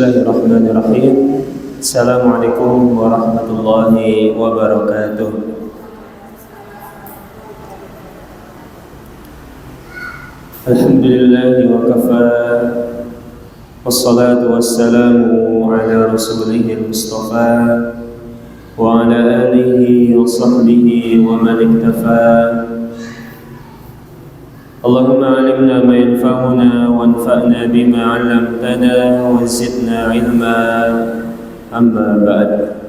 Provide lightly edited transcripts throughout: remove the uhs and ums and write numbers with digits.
Bismillahirrahmanirrahim. Assalamualaikum warahmatullahi wabarakatuh. Alhamdulillahi wa kafa, wassalatu wassalamu ala rasulihil mustafa wa ala alihi wa sahbihi wa man iktafa. Allahumma alimna ma yanfa'una wanfa'na bima 'allamtana wa zidna ilma. Amma ba'd.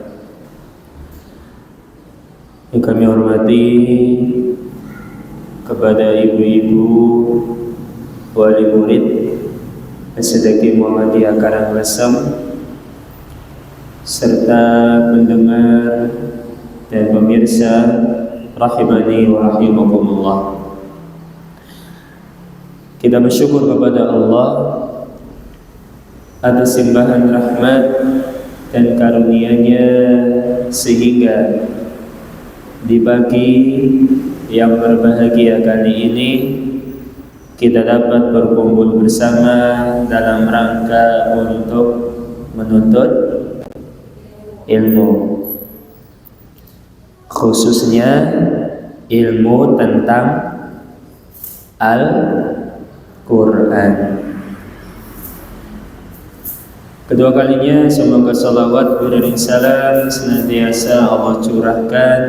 Yang kami hormati kepada ibu-ibu wali murid SDQ Muhammadiyah Karangasem serta pendengar dan pemirsa rahimani wa rahimakumullah. Kita bersyukur kepada Allah atas limpahan rahmat dan karunia-Nya sehingga di pagi yang berbahagia kali ini kita dapat berkumpul bersama dalam rangka untuk menuntut ilmu, khususnya ilmu tentang Al-Quran. Kedua kalinya semoga salawat dan salam senantiasa Allah curahkan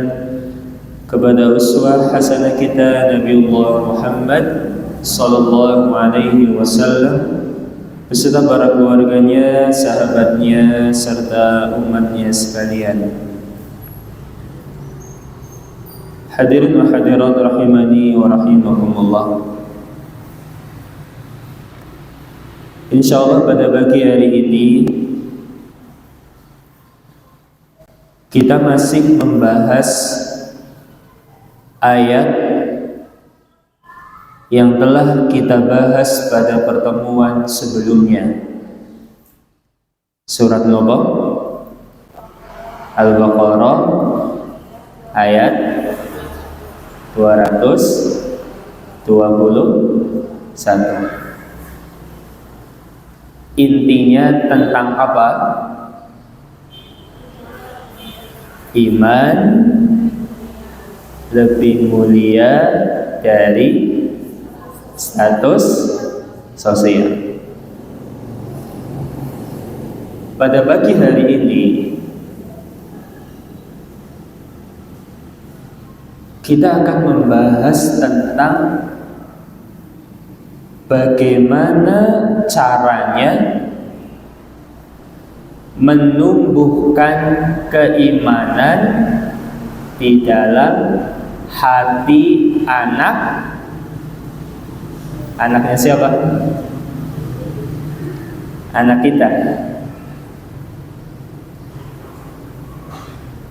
kepada uswah hasanah kita Nabiullah Muhammad sallallahu alaihi wasallam beserta para keluarganya, sahabatnya serta umatnya sekalian. Hadirin wa hadirat rahimani wa rahimakumullah. Insyaallah pada pagi hari ini kita masih membahas ayat yang telah kita bahas pada pertemuan sebelumnya. Surat Nubah Al-Baqarah ayat 221. Intinya tentang apa? Iman lebih mulia dari status sosial. Pada pagi hari ini kita akan membahas tentang bagaimana caranya menumbuhkan keimanan di dalam hati anaknya siapa? Anak kita.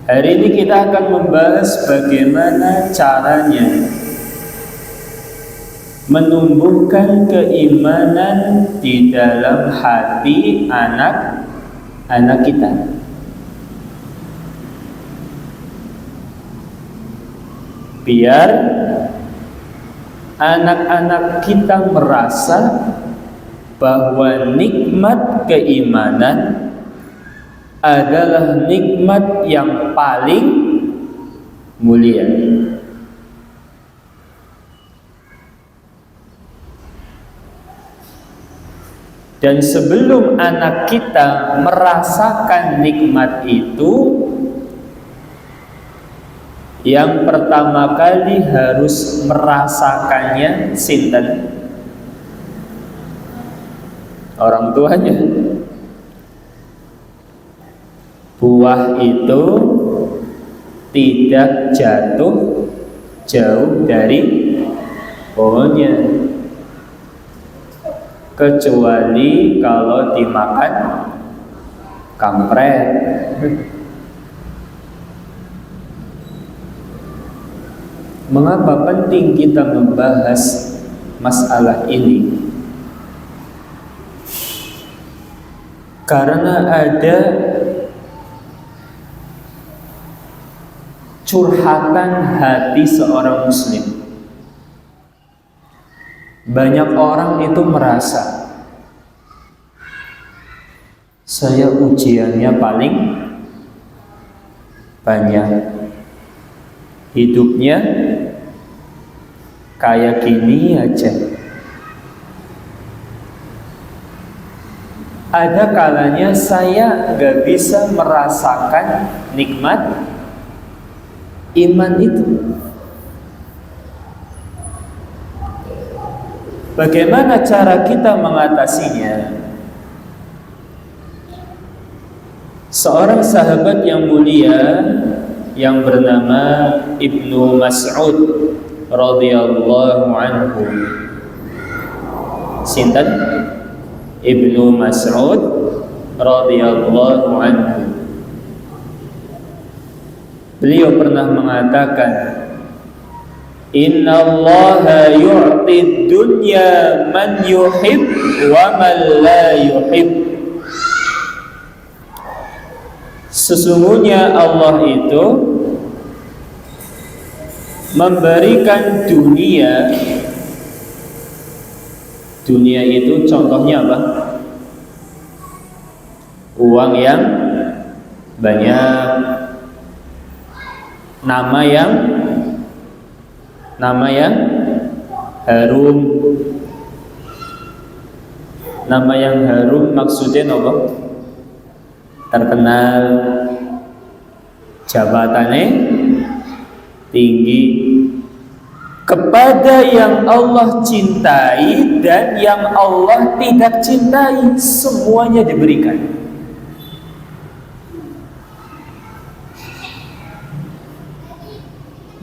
Hari ini kita akan membahas bagaimana caranya menumbuhkan keimanan di dalam hati anak kita. Biar anak-anak kita merasa bahwa nikmat keimanan adalah nikmat yang paling mulia. Dan sebelum anak kita merasakan nikmat itu, yang pertama kali harus merasakannya sinten? Orang tuanya. Buah itu tidak jatuh jauh dari pohonnya, kecuali kalau dimakan kampret. Mengapa penting kita membahas masalah ini? Karena ada curhatan hati seorang muslim. Banyak orang itu merasa Saya ujiannya paling banyak. Hidupnya kayak gini aja. Ada kalanya saya gak bisa merasakan nikmat iman itu. Bagaimana cara kita mengatasinya? Seorang sahabat yang mulia yang bernama Ibnu Mas'ud radhiyallahu anhu. Sinten? Ibnu Mas'ud radhiyallahu anhu. Beliau pernah mengatakan, Innallaha yu'tid dunya man yuhib wa man la yuhib. Sesungguhnya Allah itu memberikan dunia. Dunia itu contohnya apa? Uang yang banyak, nama yang harum. Nama yang harum maksudnya apa? Terkenal, jabatannya tinggi. Kepada yang Allah cintai dan yang Allah tidak cintai, semuanya diberikan.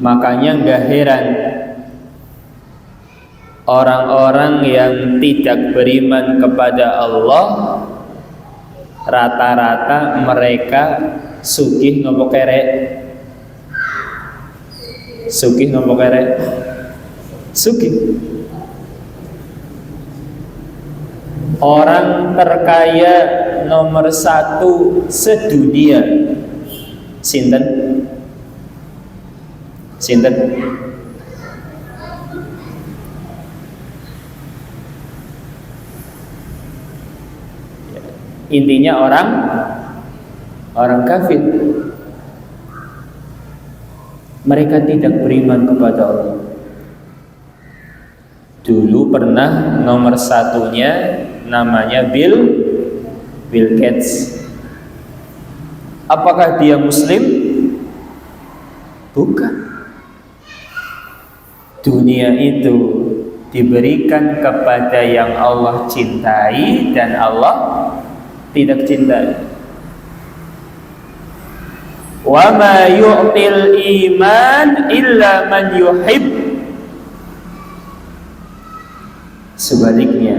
Makanya gak heran orang-orang yang tidak beriman kepada Allah, rata-rata mereka sugih nopo kerek. Sugih nopo kerek? Sugih. Orang terkaya nomor 1 sedunia sinten? Sinten? Intinya orang kafir. Mereka tidak beriman kepada Allah. Dulu pernah nomor 1-nya namanya Bill Gates. Apakah dia Muslim? Bukan. Dunia itu diberikan kepada yang Allah cintai dan Allah tidak cintai. Wa ma yu'til iman illa man yuhib. Sebaliknya,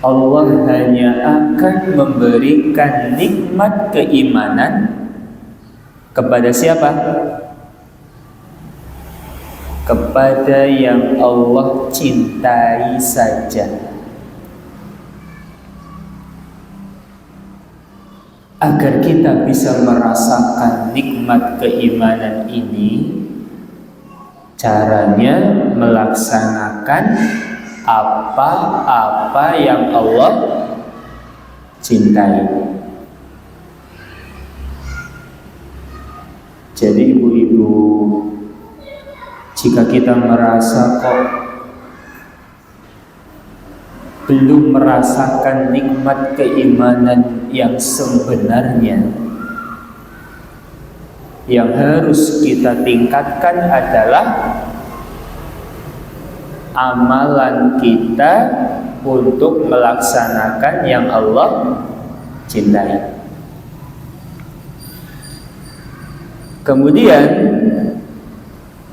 Allah hanya akan memberikan nikmat keimanan kepada siapa? Kepada yang Allah cintai saja. Agar kita bisa merasakan nikmat keimanan ini, caranya melaksanakan apa-apa yang Allah cintai. Jadi ibu-ibu, jika kita merasa kok belum merasakan nikmat keimanan yang sebenarnya, yang harus kita tingkatkan adalah amalan kita untuk melaksanakan yang Allah cintai. Kemudian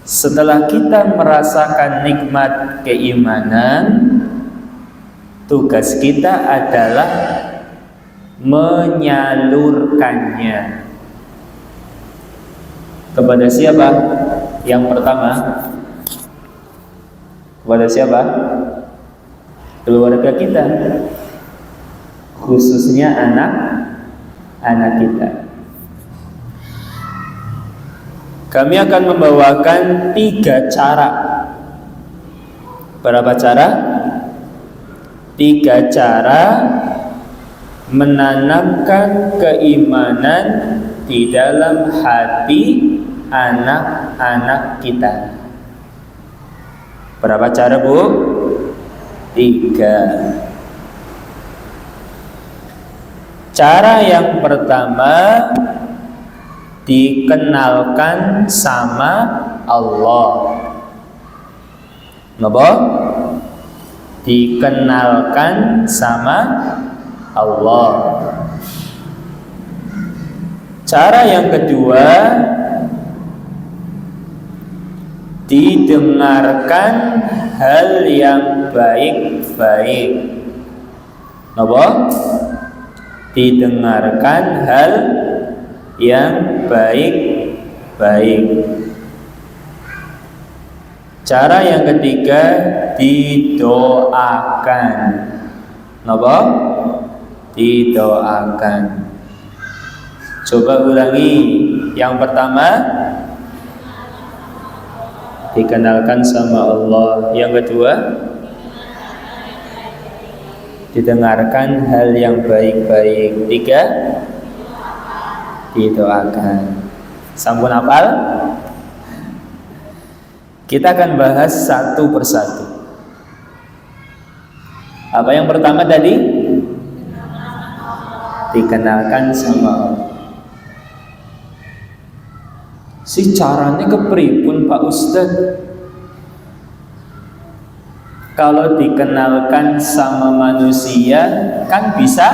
setelah kita merasakan nikmat keimanan, tugas kita adalah menyalurkannya kepada siapa? Yang pertama, kepada siapa? Keluarga kita, khususnya anak kita. Kami akan membawakan 3 cara. Berapa cara? 3 cara menanamkan keimanan di dalam hati anak-anak kita. Berapa cara, Bu? 3. Cara yang pertama, dikenalkan sama Allah. Napa? Dikenalkan sama Allah. Cara yang kedua, didengarkan hal yang baik-baik. Napa? Didengarkan hal yang baik-baik. Cara yang ketiga, didoakan. Napa? Didoakan. Coba ulangi. Yang pertama, dikenalkan sama Allah. Yang kedua, didengarkan hal yang baik-baik. 3, didoakan. Sampun hafal? Kita akan bahas satu persatu. Apa yang pertama tadi? Dikenalkan sama Allah. Si caranya kepripun Pak Ustadz? Kalau dikenalkan sama manusia kan bisa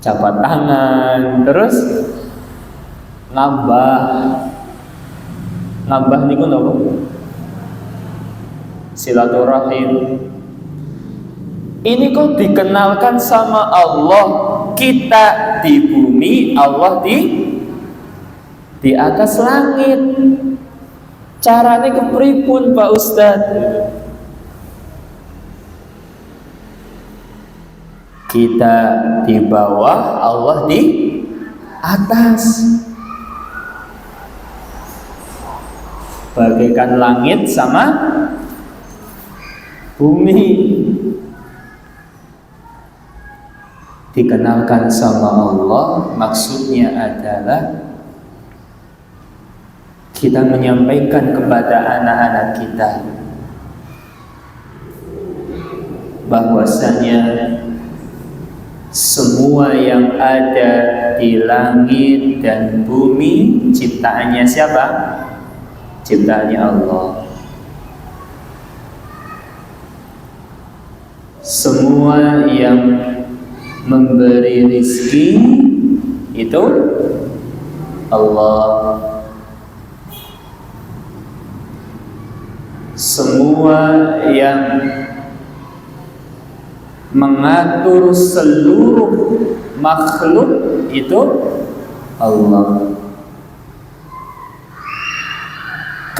jabat tangan, terus nambah niku napa? Silaturahim. Ini kok dikenalkan sama Allah, kita di bumi, Allah di atas langit. Caranya kepripun Pak Ustadz? Kita di bawah, Allah di atas. Bagaikan langit sama bumi. Dikenalkan sama Allah maksudnya adalah kita menyampaikan kepada anak-anak kita bahwasanya semua yang ada di langit dan bumi ciptaannya siapa? Ciptaannya Allah. Semua yang memberi rezeki itu Allah. Semua yang mengatur seluruh makhluk itu Allah.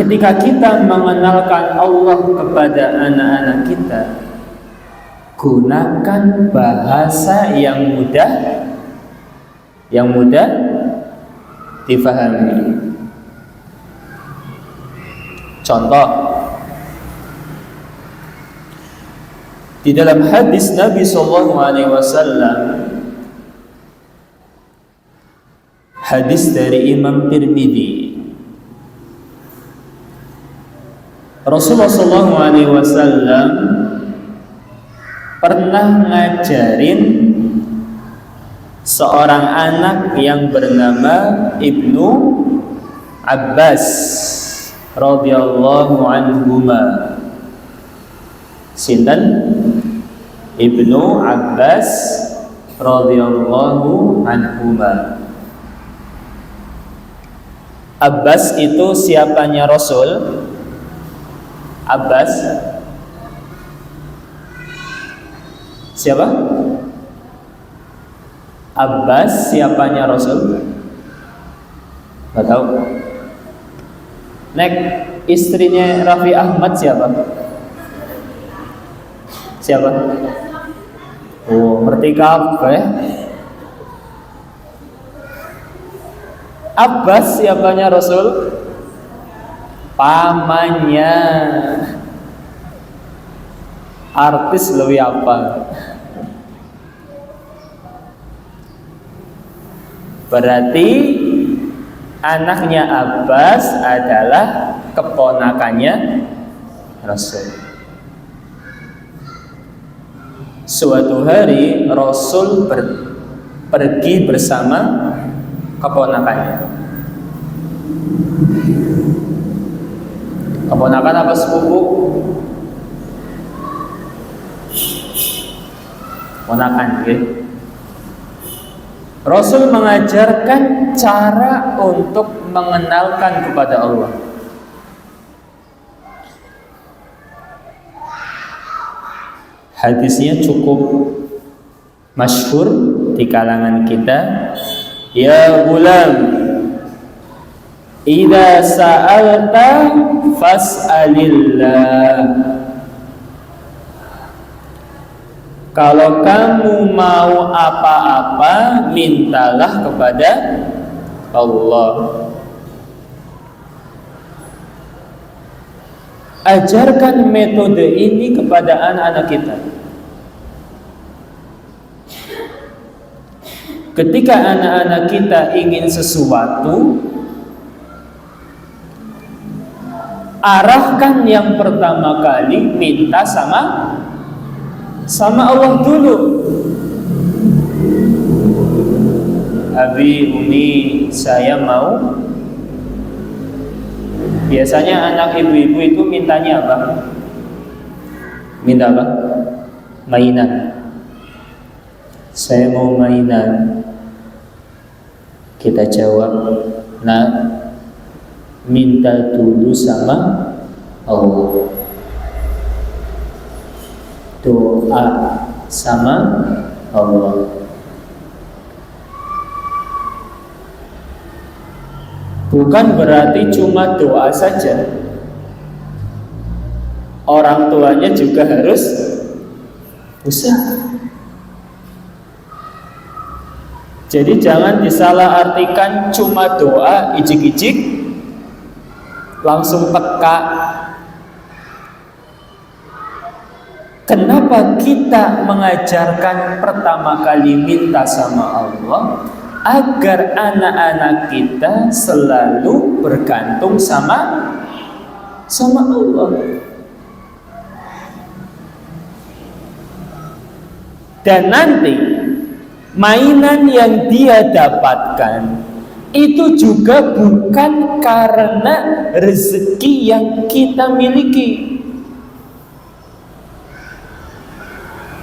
Ketika kita mengenalkan Allah kepada anak-anak kita, gunakan bahasa yang mudah difahami. Contoh, di dalam hadis Nabi SAW, hadis dari Imam Tirmidzi, Rasulullah SAW pernah ngajarin seorang anak yang bernama Ibnu Abbas radhiyallahu anhuma. Sinten? Ibnu Abbas radhiyallahu anhuma. Abbas itu siapanya Rasul? Abbas siapa? Abbas siapanya Rasul? Gak tahu. Nek istrinya Raffi Ahmad siapa? Siapa? Oh, ngerti kabeh. Abbas siapanya Rasul? Pamannya. Artis lebih apa? Berarti anaknya Abbas adalah keponakannya Rasul. Suatu hari Rasul pergi bersama keponakannya. Keponakan apa sepupu? Keponakan, ya. Rasul mengajarkan cara untuk mengenalkan kepada Allah. Hadisnya cukup masyhur di kalangan kita. Ya gulam, idza sa'alta fas'alillah. Kalau kamu mau apa-apa, mintalah kepada Allah. Ajarkan metode ini kepada anak-anak kita. Ketika anak-anak kita ingin sesuatu, arahkan yang pertama kali minta sama Allah dulu. Abi, Umi, saya mau. Biasanya anak ibu-ibu itu mintanya apa? Minta apa? Mainan. Saya mau mainan. Kita jawab, nah, minta dulu sama Allah. Doa sama Allah. Bukan berarti cuma doa saja. Orang tuanya juga harus usaha. Jadi jangan disalahartikan cuma doa ijik-ijik langsung peka. Kenapa kita mengajarkan pertama kali minta sama Allah? Agar anak-anak kita selalu bergantung sama Allah. Dan nanti mainan yang dia dapatkan itu juga bukan karena rezeki yang kita miliki,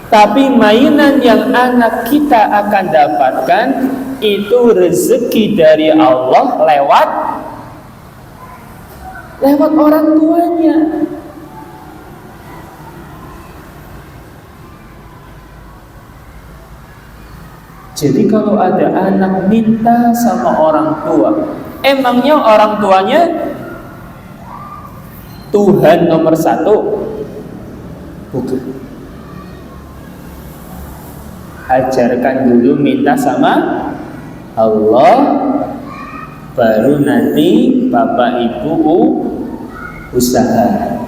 tapi mainan yang anak kita akan dapatkan itu rezeki dari Allah lewat orang tuanya. Jadi kalau ada anak minta sama orang tua, emangnya orang tuanya Tuhan nomor satu? Bukan. Ajarkan dulu minta sama Allah, baru nanti bapak ibu usaha.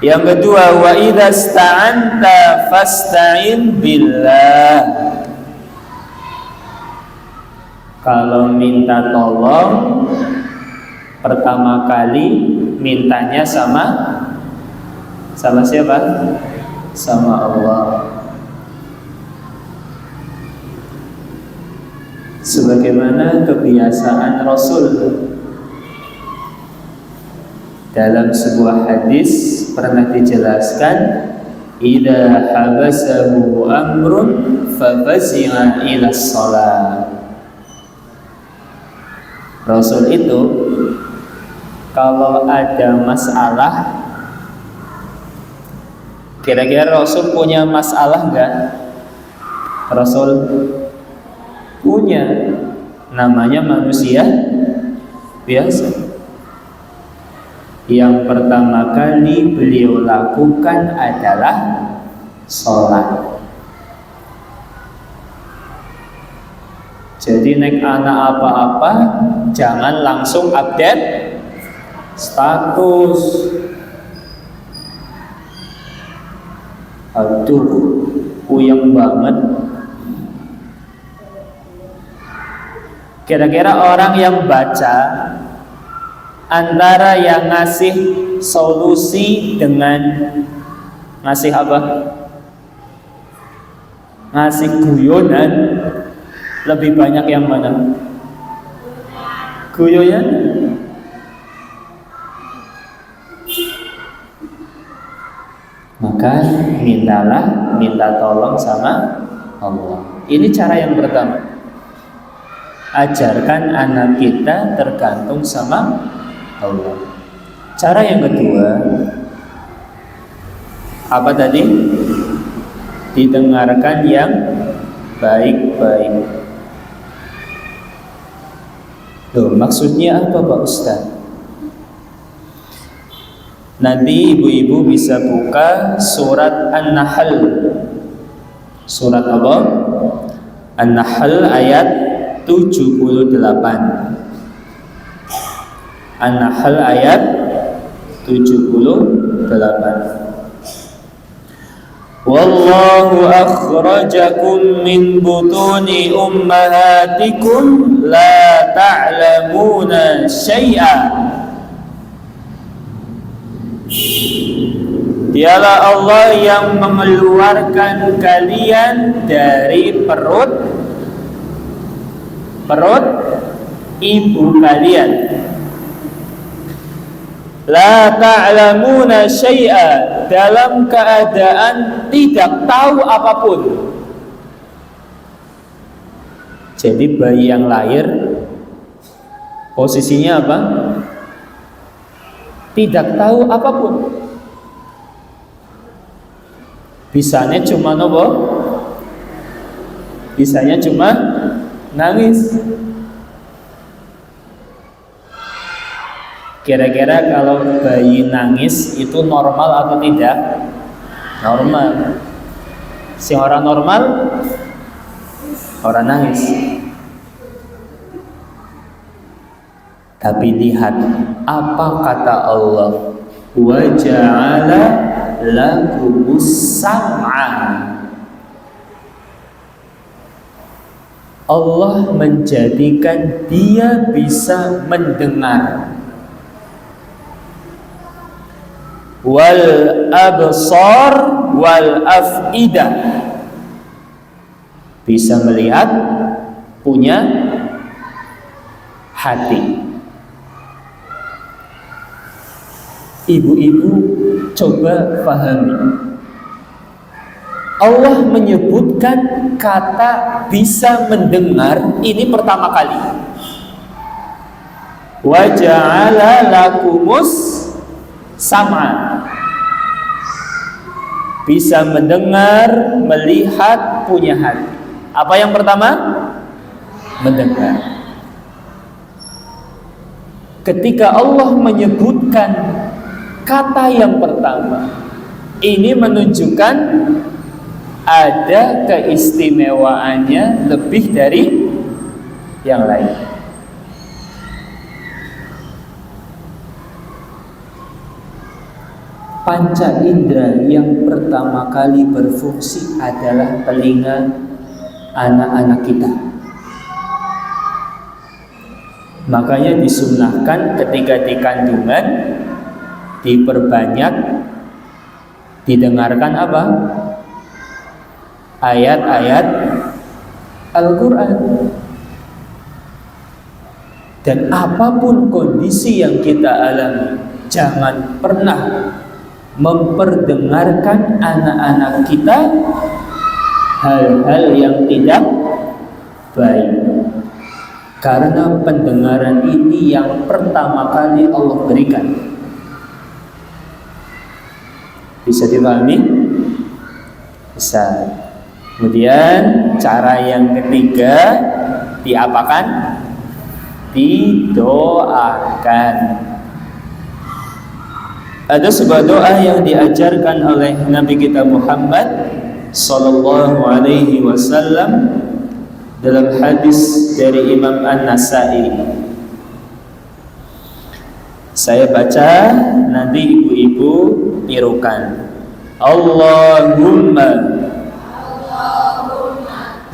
Yang kedua, wa idza sta'anta fasta'in billah. Kalau minta tolong, pertama kali mintanya sama siapa? Sama Allah. Sebagaimana kebiasaan Rasul. Dalam sebuah hadis pernah dijelaskan, idza habasahu amrun fafazi'a ila shalah. Rasul itu kalau ada masalah, kira-kira Rasul punya masalah enggak? Rasul punya, namanya manusia biasa. Yang pertama kali beliau lakukan adalah sholat. Jadi naik anak apa-apa, jangan langsung update status. Aduh, puyeng banget. Kira-kira orang yang baca antara yang ngasih solusi dengan ngasih apa? Ngasih guyonan, lebih banyak yang mana? Guyonan? Maka minta tolong sama Allah. Ini cara yang pertama. Ajarkan anak kita tergantung sama Allah. Cara yang kedua, apa tadi? Didengarkan yang baik-baik. Loh, maksudnya apa Pak Ustaz? Nanti ibu-ibu bisa buka surat An-Nahl. Surat apa? An-Nahl ayat 78. An-Nahl ayat 78. Wallahu akhrajakum min butuni ummahatikum la ta'lamuna syai'a. Dialah Allah yang mengeluarkan kalian dari perut ibu kalian. La ta'lamuna syai'a, dalam keadaan tidak tahu apapun. Jadi bayi yang lahir posisinya apa? Tidak tahu apapun. Bisanya cuma nopo? Bisanya cuma nangis. Kira-kira kalau bayi nangis itu normal atau tidak? Normal. Si orang normal, orang nangis. Tapi lihat apa kata Allah, wa ja'ala lakumus sam'a. Allah menjadikan dia bisa mendengar, wal absar wal afidah, bisa melihat, punya hati. Ibu-ibu coba pahami, Allah menyebutkan kata bisa mendengar ini pertama kali. Wa ja'ala lakumus sam'a, bisa mendengar, melihat, punya hati. Apa yang pertama? Mendengar. Ketika Allah menyebutkan kata yang pertama, ini menunjukkan ada keistimewaannya lebih dari yang lain. Panca indera yang pertama kali berfungsi adalah telinga anak-anak kita. Makanya disunnahkan ketika di kandungan diperbanyak didengarkan apa? Ayat-ayat Al-Quran. Dan apapun kondisi yang kita alami, jangan pernah memperdengarkan anak-anak kita hal-hal yang tidak baik. Karena pendengaran ini yang pertama kali Allah berikan. Bisa dipahami? Bisa. Kemudian cara yang ketiga, diapakan? Didoakan. Ada sebuah doa yang diajarkan oleh Nabi kita Muhammad sallallahu alaihi wasallam dalam hadis dari Imam An-Nasai. Saya baca, nanti ibu-ibu nirukan. Allahumma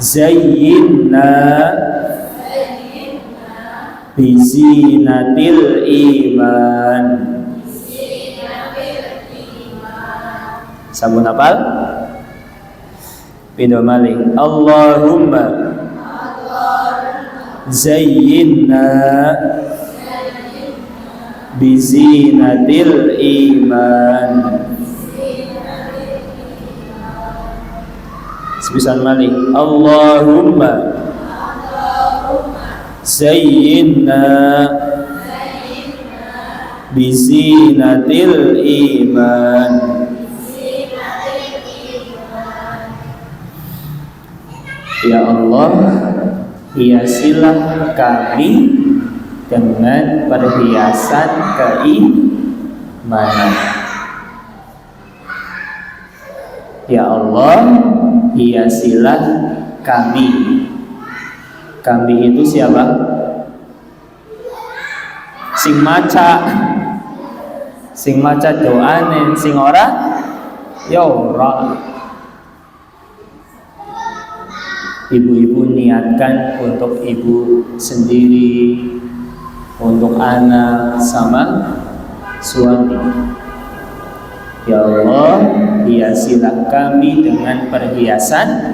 zayyinna bizinatil iman. Sampun hafal? Pindho malih. Allahumma zayyinna bizinatil iman. Sepisan malih. Allahumma zayyinna bizinatil iman. Ya Allah, hiasilah kami dengan perhiasan keimanan. Ya Allah, hiasilah kami. Kami itu siapa? Sing maca doane, sing ora ya ora. Ibu-ibu niatkan untuk ibu sendiri, untuk anak sama suami. Ya Allah, hiasilah kami dengan perhiasan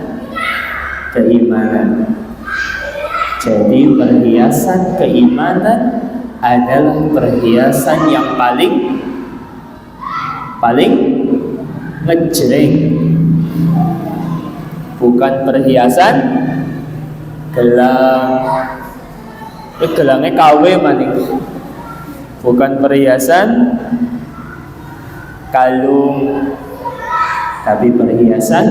keimanan. Jadi perhiasan keimanan adalah perhiasan yang paling ngejreng. Bukan perhiasan gelang. Gelangnya KW maning. Bukan perhiasan kalung, tapi perhiasan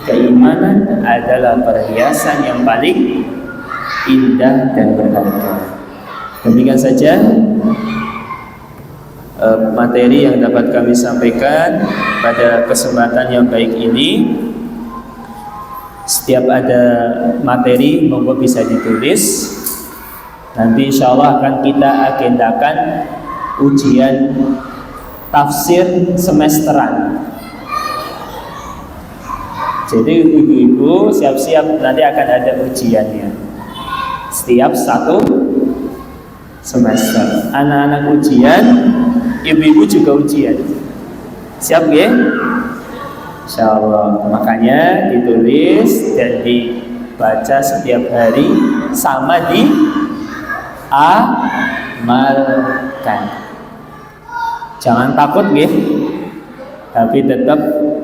keimanan adalah perhiasan yang paling indah dan berharga. Demikian saja materi yang dapat kami sampaikan pada kesempatan yang baik ini. Setiap ada materi monggo bisa ditulis. Nanti insya Allah akan kita agendakan ujian tafsir semesteran. Jadi ibu-ibu siap-siap, nanti akan ada ujiannya setiap satu semester. Anak-anak ujian, ibu-ibu juga ujian. Siap ya? Insya Allah. Makanya ditulis dan dibaca setiap hari sama diamalkan. Jangan takut ya, tapi tetap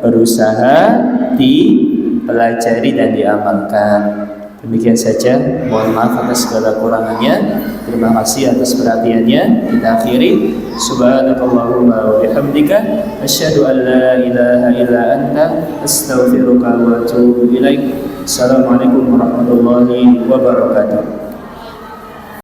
berusaha dipelajari dan diamalkan. Demikian saja, mohon maaf atas segala kurangannya. Terima kasih atas perhatiannya. Kita akhiri. Subhanakallahumma wa bihamdika asyhadu an la ilaha illa anta astaghfiruka wa atubu ilaik. Assalamualaikum warahmatullahi wabarakatuh.